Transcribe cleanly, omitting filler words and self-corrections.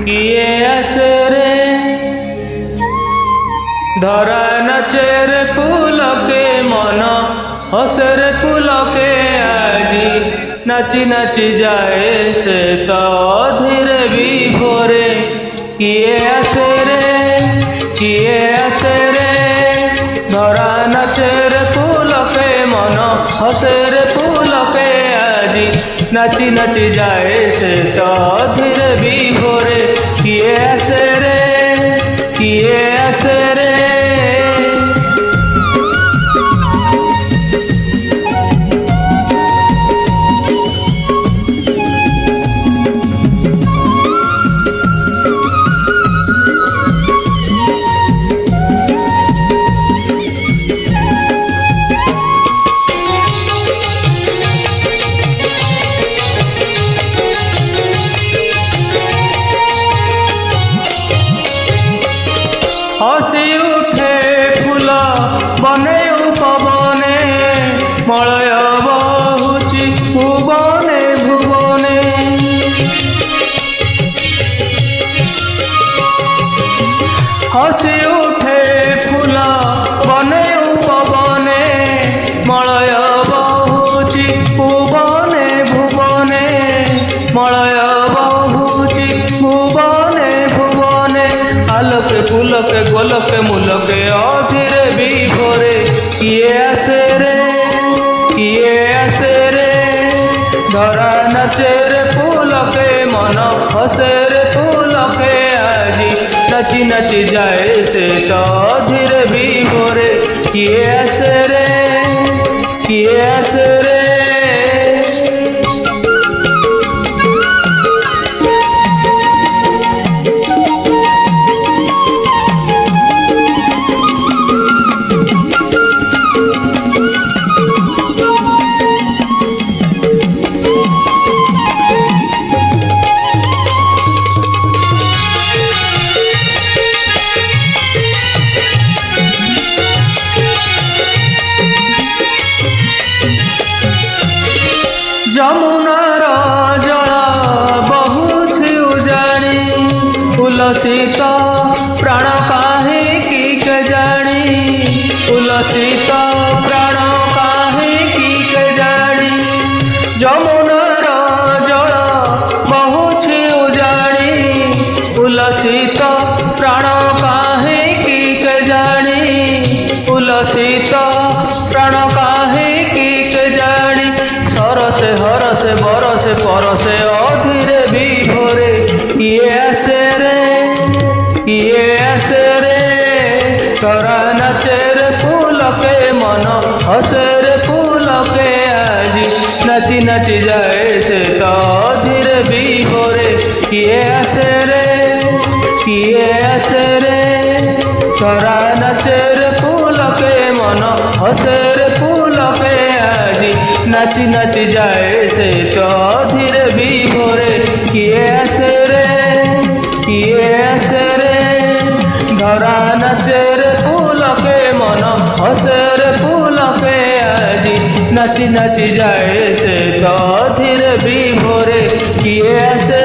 किए आसे रे धरा नाचे रे पुलके मन हसे रे पुलके आजी नाची नाची जाए से तो धीरे विभोरे किए आसे रे धरा नाचे रे पुलके मन हसे रे पुलके आजी नाची नाची जाए से तो धीरे विभोरे किए आसे रे हसी उठे फूल बने पवने मलय बहुची भुवने भुवने हसी उठे फूल बने पवने मलय बहुची भुवने भुवने मलय बहुची भुवने भुवने आलोके पुलके गोलके मुलके अधीरे विभोरे किए आसे रे धरा नाचे रे पुलके मन हसे रे पुलके आजी नाची नाची जाए से तो धीरे विभोरे किए आसे रे यमुनार जल बहुथी उजाणी उलसित प्राण काहेकि केजाणी उलसित प्राण काहेकि केजाणी यमुनार जल बहुथी उजाणी उलसित प्राण काहेकि केजाणी उलसित प्राण काहेकि केजाणी सरसे हरसे बरसे परसे अधीरे विभोरे किए आसे रे धरा नाचे रे पुलके मन हसे रे पुलके आजी नाची नाची जाए से तो धीरे विभोरे किए आसे रे धरा नाचे रे पुलके मन हसे रे पुलके आजी नाची नाची जाए से तो धीरे विभोरे किए आसे रे धरा नाचे रे पुलके मन हसे रे पुलके आजी नाची नाची जाए से तो धीरे विभोरे किए आसे